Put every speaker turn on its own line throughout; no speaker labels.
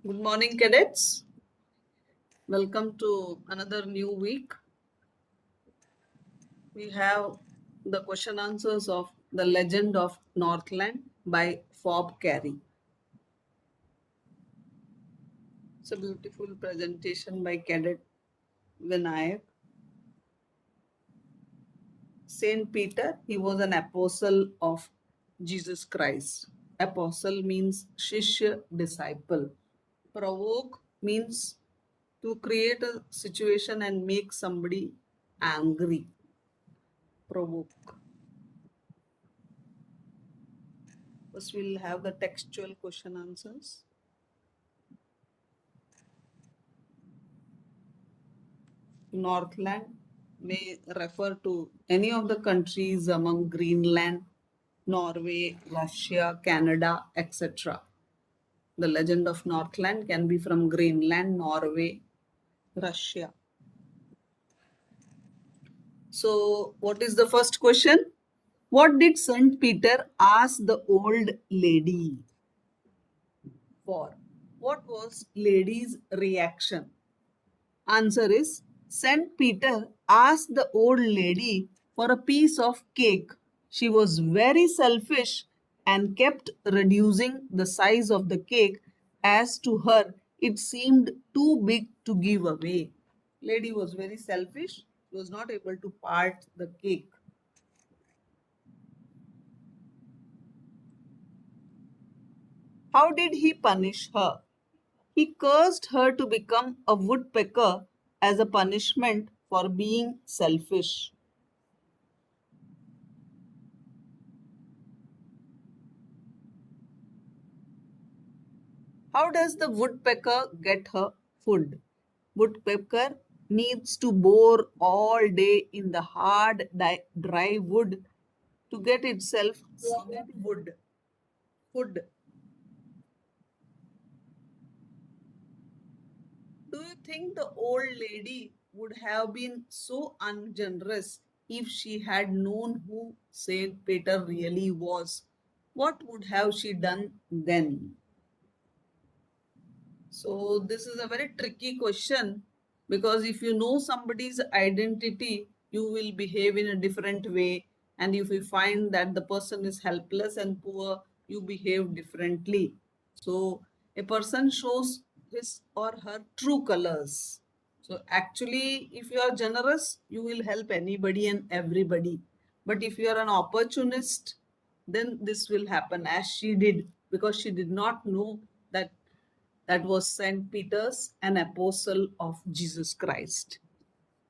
Good morning, cadets. Welcome to another new week. We have the question answers of The Legend of Northland by Fob Carey. It's a beautiful presentation by Cadet Vinayak. Saint Peter, he was an apostle of Jesus Christ. Apostle means Shishya, disciple. Provoke means to create a situation and make somebody angry. Provoke. First, we'll have the textual question answers. Northland may refer to any of the countries among Greenland, Norway, Russia, Canada, etc. The legend of Northland can be from Greenland, Norway, Russia. So, what is the first question? What did Saint Peter ask the old lady for? What was lady's reaction? Answer is Saint Peter asked the old lady for a piece of cake. She was very selfish and kept reducing the size of the cake as to her it seemed too big to give away. Lady was very selfish, she was not able to part the cake. How did he punish her? He cursed her to become a woodpecker as a punishment for being selfish. How does the woodpecker get her food? Woodpecker needs to bore all day in the hard, dry wood to get itself some wood. Food. Do you think the old lady would have been so ungenerous if she had known who Saint Peter really was? What would have she done then? So this is a very tricky question because if you know somebody's identity, you will behave in a different way. And if you find that the person is helpless and poor, you behave differently. So a person shows his or her true colors. So actually, if you are generous, you will help anybody and everybody. But if you are an opportunist, then this will happen as she did because she did not know that that was Saint Peter's, an apostle of Jesus Christ.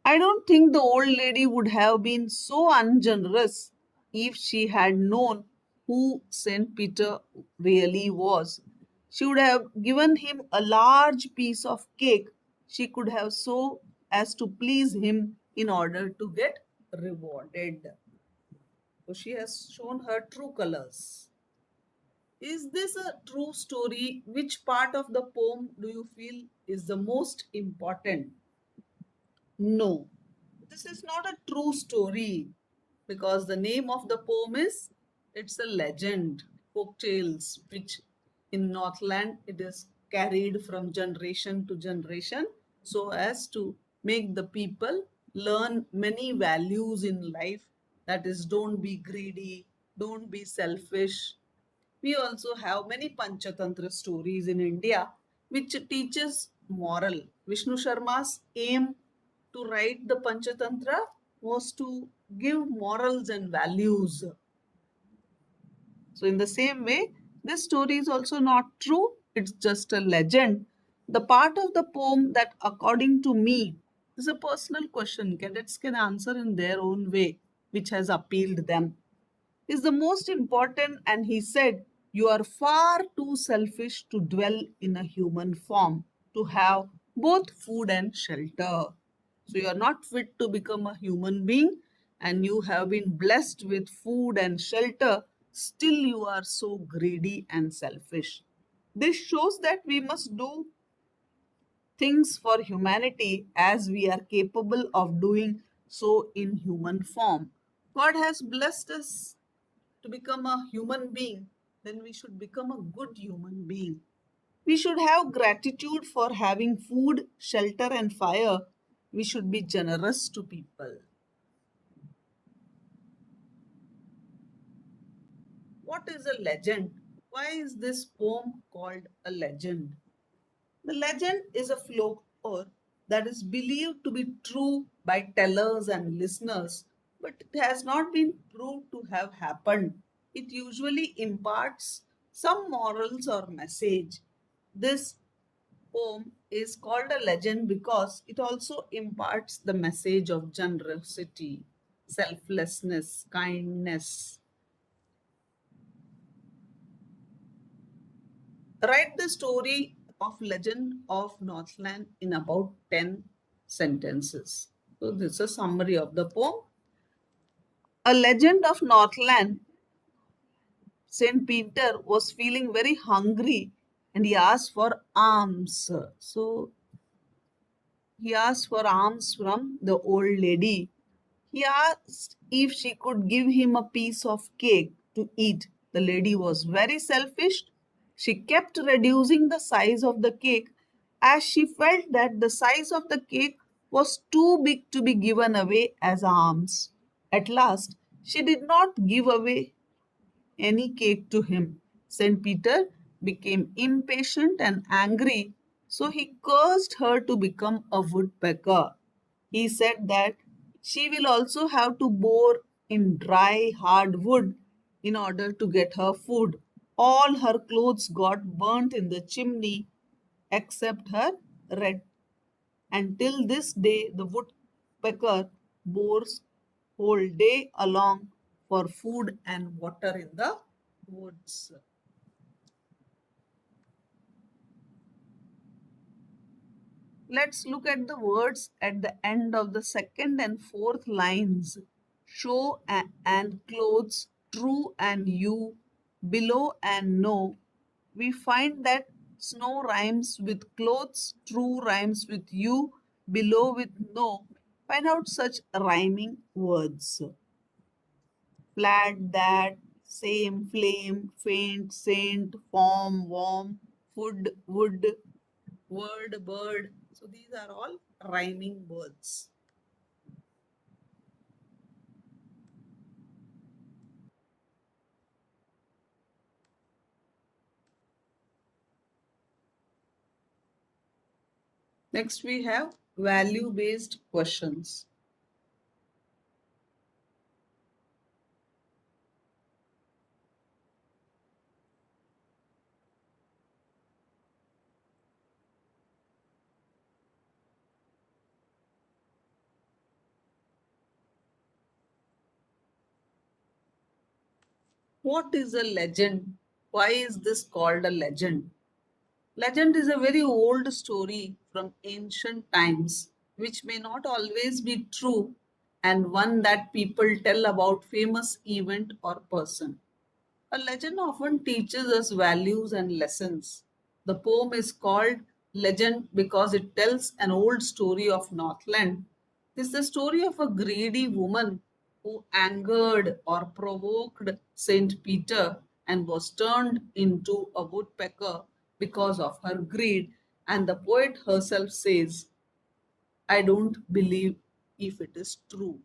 I don't think the old lady would have been so ungenerous if she had known who Saint Peter really was. She would have given him a large piece of cake she could have so as to please him in order to get rewarded. So she has shown her true colors. Is this a true story? Which part of the poem do you feel is the most important? No, this is not a true story because the name of the poem is it's a legend, folk tales, which in Northland it is carried from generation to generation so as to make the people learn many values in life, that is, don't be greedy, don't be selfish. We also have many Panchatantra stories in India which teaches moral. Vishnu Sharma's aim to write the Panchatantra was to give morals and values. So, in the same way, this story is also not true, it's just a legend. The part of the poem that, according to me, is a personal question cadets can answer in their own way, which has appealed them, is the most important, and he said, you are far too selfish to dwell in a human form, to have both food and shelter. So you are not fit to become a human being, and you have been blessed with food and shelter, still you are so greedy and selfish. This shows that we must do things for humanity as we are capable of doing so in human form. God has blessed us to become a human being, then we should become a good human being. We should have gratitude for having food, shelter, and fire. We should be generous to people. What is a legend? Why is this poem called a legend? The legend is a folklore that is believed to be true by tellers and listeners, but it has not been proved to have happened. It usually imparts some morals or message. This poem is called a legend because it also imparts the message of generosity, selflessness, kindness. Write the story of Legend of Northland in about 10 sentences. So this is a summary of the poem. A legend of Northland, Saint Peter was feeling very hungry and he asked for alms. So he asked for alms from the old lady. He asked if she could give him a piece of cake to eat. The lady was very selfish. She kept reducing the size of the cake as she felt that the size of the cake was too big to be given away as alms. At last, she did not give away any cake to him. St. Peter became impatient and angry, so he cursed her to become a woodpecker. He said that she will also have to bore in dry, hard wood in order to get her food. All her clothes got burnt in the chimney except her red. Until this day, the woodpecker bores whole day along for food and water in the woods. Let's look at the words at the end of the second and fourth lines. Show and clothes, true and you, below and no. We find that snow rhymes with clothes, true rhymes with you, below with no. Find out such rhyming words. Flat, that, same, flame, faint, saint, form, warm, food, wood, word, bird. So these are all rhyming words. Next, we have value based questions. What is a legend? Why is this called a legend? Legend is a very old story from ancient times, which may not always be true, and one that people tell about famous event or person. A legend often teaches us values and lessons. The poem is called Legend because it tells an old story of Northland. It's the story of a greedy woman who angered or provoked Saint Peter and was turned into a woodpecker because of her greed. And the poet herself says, I don't believe if it is true.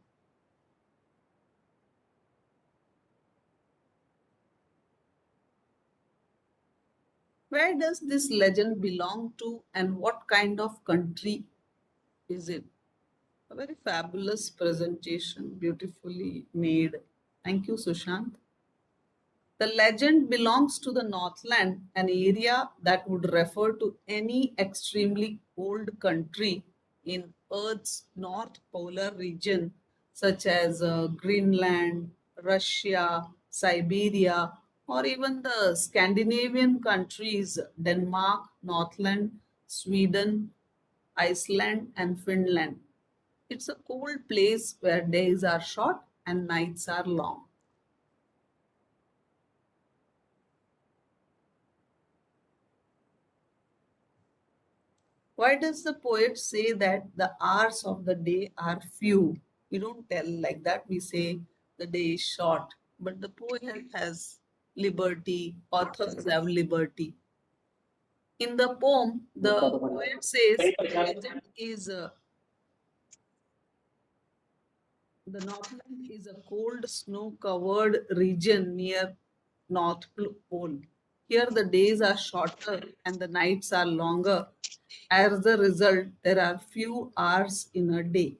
Where does this legend belong to and what kind of country is it? A very fabulous presentation, beautifully made. Thank you, Sushant. The legend belongs to the Northland, an area that would refer to any extremely cold country in Earth's North Polar region, such as Greenland, Russia, Siberia, or even the Scandinavian countries Denmark, Northland, Sweden, Iceland, and Finland. It's a cold place where days are short and nights are long. Why does the poet say that the hours of the day are few? We don't tell like that. We say the day is short. But the poet has liberty, authors have liberty. In the poem, the poet says legend is the Northland is a cold, snow covered region near North Pole. Here, the days are shorter and the nights are longer. As a result, there are few hours in a day.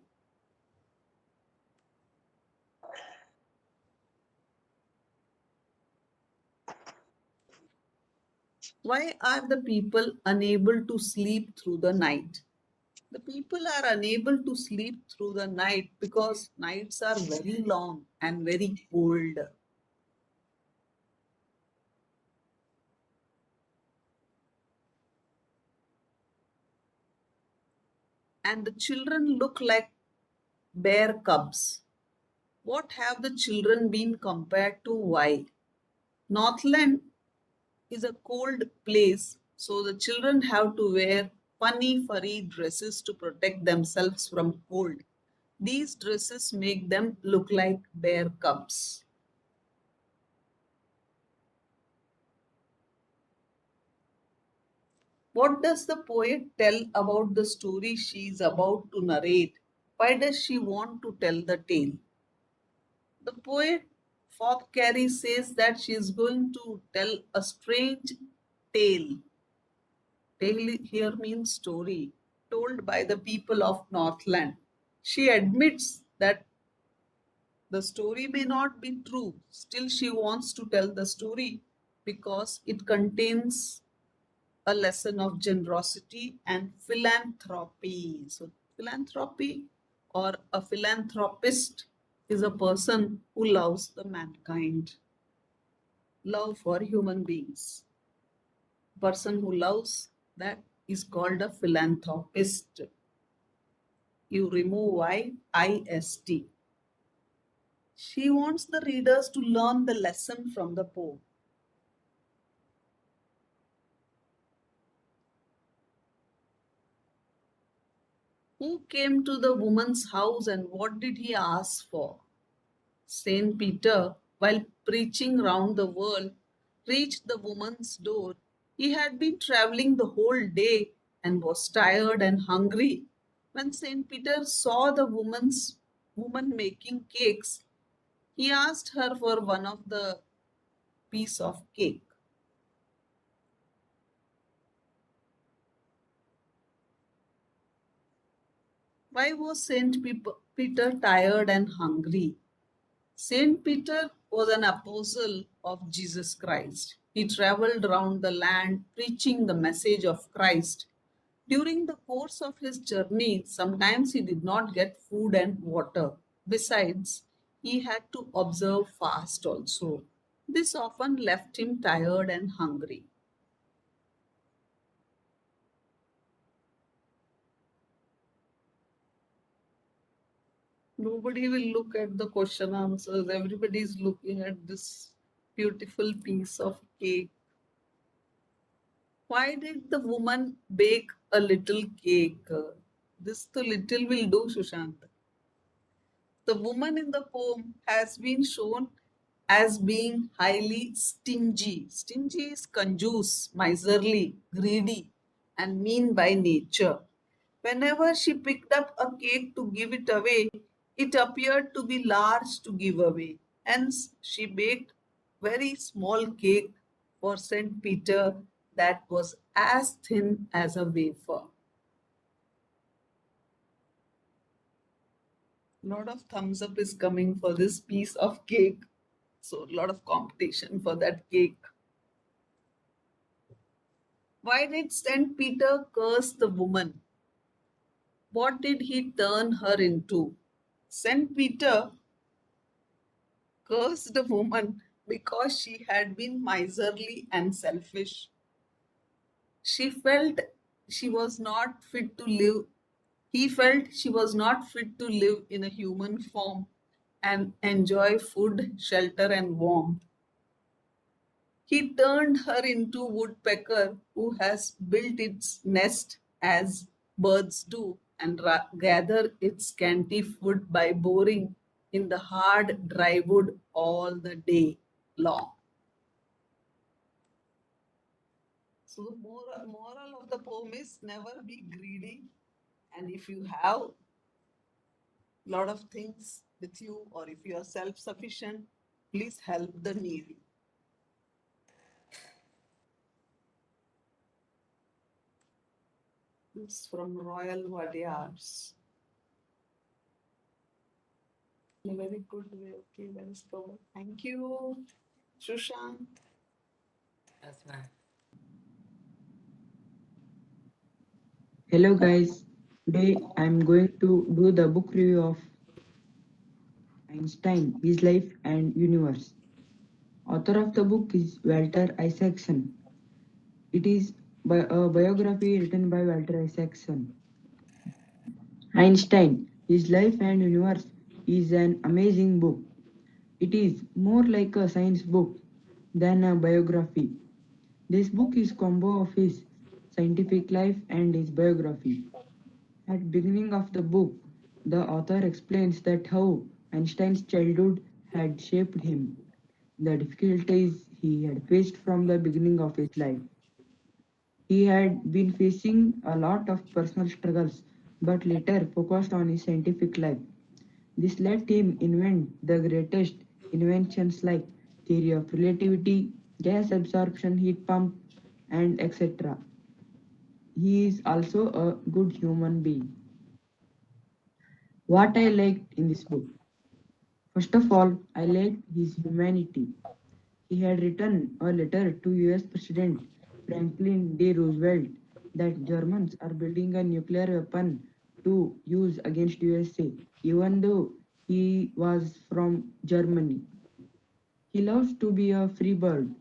Why are the people unable to sleep through the night? The people are unable to sleep through the night because nights are very long and very cold. And the children look like bear cubs. What have the children been compared to? Why? Northland is a cold place, so the children have to wear funny furry dresses to protect themselves from cold. These dresses make them look like bear cubs. What does the poet tell about the story she is about to narrate? Why does she want to tell the tale? The poet Fop Carey says that she is going to tell a strange tale. Tale here means story told by the people of Northland. She admits that the story may not be true. Still, she wants to tell the story because it contains a lesson of generosity and philanthropy. So, philanthropy or a philanthropist is a person who loves the mankind, love for human beings. Person who loves that is called a philanthropist. You remove IST. She wants the readers to learn the lesson from the poem. Who came to the woman's house and what did he ask for? Saint Peter, while preaching round the world, reached the woman's door. He had been traveling the whole day and was tired and hungry. When Saint Peter saw the woman making cakes, he asked her for one of the piece of cake. Why was Peter tired and hungry? Saint Peter was an apostle of Jesus Christ. He traveled around the land preaching the message of Christ. During the course of his journey, sometimes he did not get food and water. Besides, he had to observe fast also. This often left him tired and hungry. Nobody will look at the question answers. Everybody is looking at this beautiful piece of cake. Why did the woman bake a little cake? This the little will do, Sushant. The woman in the poem has been shown as being highly stingy. Stingy is conjuice, miserly, greedy, and mean by nature. Whenever she picked up a cake to give it away, it appeared to be large to give away. Hence, she baked very small cake for Saint Peter that was as thin as a wafer. A lot of thumbs up is coming for this piece of cake. So, a lot of competition for that cake. Why did Saint Peter curse the woman? What did he turn her into? Saint Peter cursed the woman because she had been miserly and selfish. She felt she was not fit to live. He felt she was not fit to live in a human form and enjoy food, shelter, and warmth. He turned her into woodpecker who has built its nest as birds do and gather its scanty food by boring in the hard dry wood all the day long. So the moral of the poem is never be greedy, and if you have lot of things with you, or if you are self-sufficient, please help the needy. It's from Royal Wadiars. In a very good way. Okay, well spoken. Thank you, Shushan.
Yes, ma'am.
Hello guys, today I'm going to do the book review of Einstein, His Life and Universe. Author of the book is Walter Isaacson. It is a biography written by Walter Isaacson. Einstein, His Life and Universe is an amazing book. It is more like a science book than a biography. This book is combo of his scientific life and his biography. At beginning of the book, the author explains that how Einstein's childhood had shaped him, the difficulties he had faced from the beginning of his life. He had been facing a lot of personal struggles, but later focused on his scientific life. This let him invent the greatest inventions like theory of relativity, gas absorption, heat pump, and etc. He is also a good human being. What I liked in this book. First of all, I liked his humanity. He had written a letter to US President Franklin D. Roosevelt that Germans are building a nuclear weapon to use against USA, even though he was from Germany. He loves to be a free bird.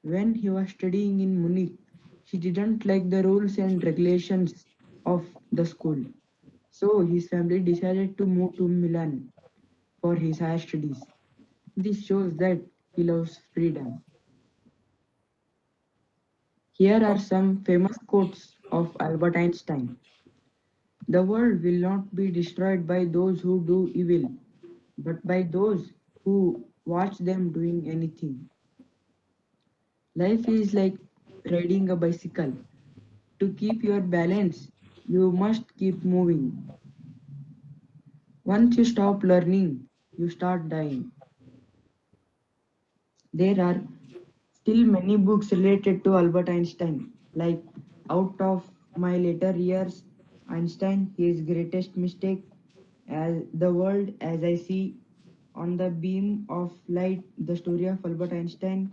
When he was studying in Munich, he didn't like the rules and regulations of the school. So his family decided to move to Milan for his higher studies. This shows that he loves freedom. Here are some famous quotes of Albert Einstein. The world will not be destroyed by those who do evil, but by those who watch them doing anything. Life is like riding a bicycle. To keep your balance, you must keep moving. Once you stop learning, you start dying. There are still many books related to Albert Einstein, like Out of My Later Years, Einstein, His Greatest Mistake, as The World as I See, On the Beam of Light, The Story of Albert Einstein,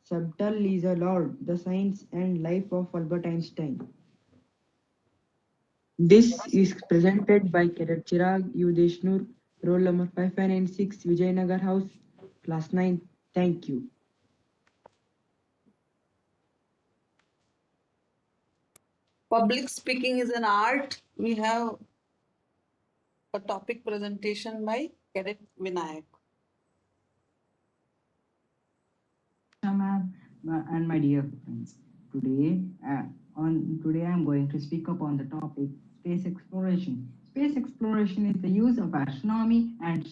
Subtle is a Lord, The Science and Life of Albert Einstein. This is presented by Cadet Chirag U. Deshnur, roll number 5596, Vijayanagar House, class 9. Thank you.
Public speaking is an art. We have a topic presentation by Cadet Vinayak.
Ma'am and my dear friends. Today I am going to speak up on the topic space exploration. Space exploration is the use of astronomy and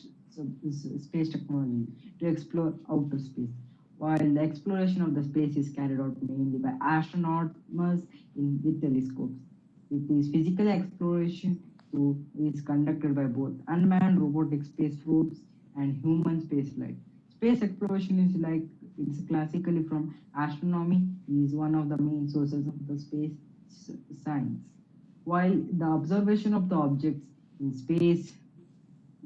space technology to explore outer space. While the exploration of the space is carried out mainly by astronauts with telescopes, it is physical exploration is conducted by both unmanned robotic space probes and human spaceflight. Space exploration is like it's classically from astronomy is one of the main sources of the space science. While the observation of the objects in space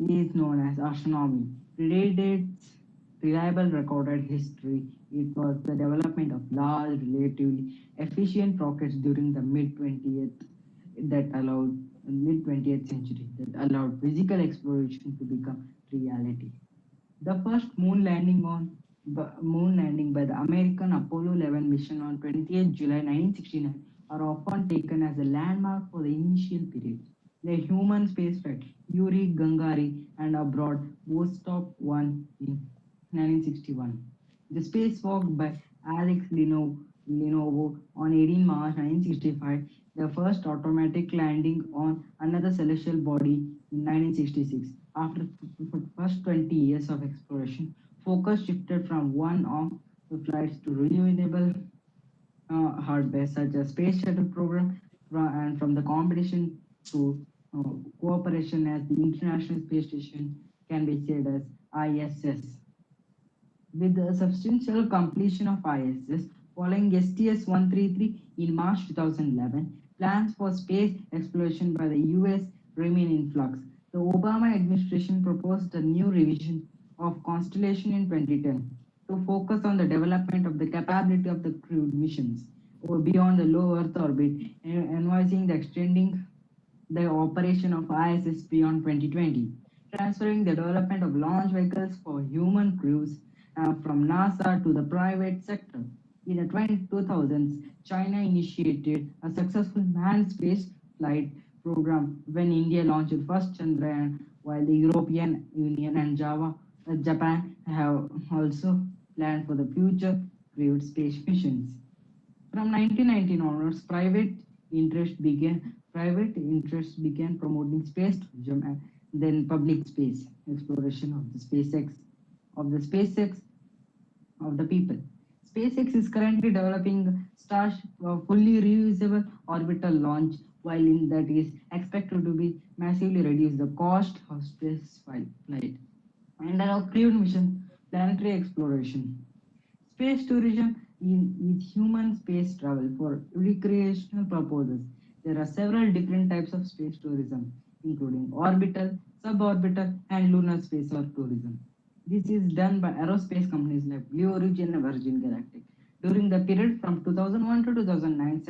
is known as astronomy, predates reliable recorded history. It was the development of large, relatively efficient rockets during the mid 20th century that allowed physical exploration to become reality. The first moon landing by the American Apollo 11 mission on 20th July 1969 are often taken as a landmark for the initial period. The human spaceflight Yuri Gagarin and abroad Vostok 1 in 1961. The spacewalk by Lenovo on 18 March 1965, the first automatic landing on another celestial body in 1966. After the first 20 years of exploration, focus shifted from one of the flights to renewable hardware such as space shuttle program and from the competition to cooperation as the International Space Station can be said as ISS. With the substantial completion of ISS following STS-133 in March 2011, plans for space exploration by the US remain in flux. The Obama administration proposed a new revision of Constellation in 2010 to focus on the development of the capability of the crewed missions beyond the low Earth orbit, advising the extending the operation of ISS beyond 2020, transferring the development of launch vehicles for human crews from NASA to the private sector. In the 2000s, China initiated a successful manned space flight program when India launched first Chandrayaan, while the European Union and Japan have also planned for the future crewed space missions. From 1919 onwards, private interests began promoting space tourism and then public space exploration of the SpaceX of the people. SpaceX is currently developing Starship, a fully reusable orbital launch, while in that is expected to be massively reduce the cost of space flight. And our crewed mission, planetary exploration. Space tourism is human space travel for recreational purposes. There are several different types of space tourism, including orbital, suborbital, and lunar space or tourism. This is done by aerospace companies like Blue Origin and Virgin Galactic. During the period from 2001 to 2009,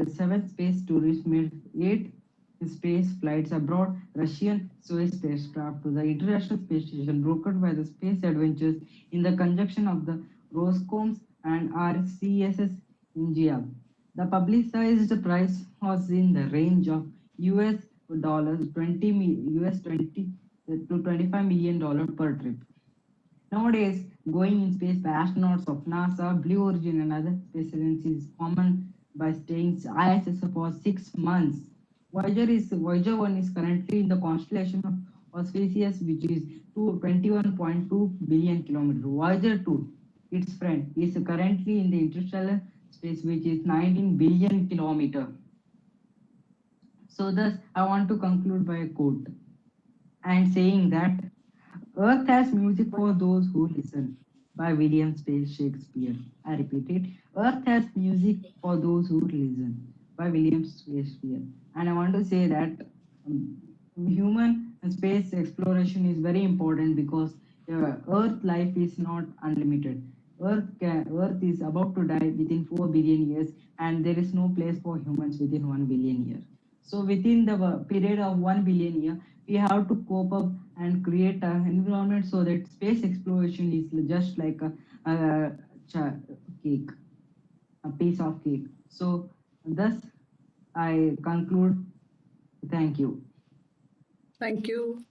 seven space tourists made 8 space flights abroad. Russian Soyuz spacecraft to the International Space Station, brokered by the Space Adventures in the conjunction of the Roscosmos and RCSS India. The publicized price was in the range of US dollars 20 US 20 to 25 million dollars per trip. Nowadays, going in space by astronauts of NASA, Blue Origin, and other space agencies is common by staying ISS for 6 months. Voyager 1 is currently in the constellation of Auspicius, which is 21.2 billion kilometers. Voyager 2, its friend, is currently in the interstellar space, which is 19 billion kilometers. So thus, I want to conclude by a quote and saying that Earth has music for those who listen by William Shakespeare. I repeat it. Earth has music for those who listen by William Shakespeare. And I want to say that um, human space exploration is very important because Earth life is not unlimited. Earth is about to die within 4 billion years, and there is no place for humans within 1 billion years. So within the period of 1 billion year, we have to cope up and create an environment so that space exploration is just like cake, a piece of cake. So thus I conclude. Thank you.
Thank you.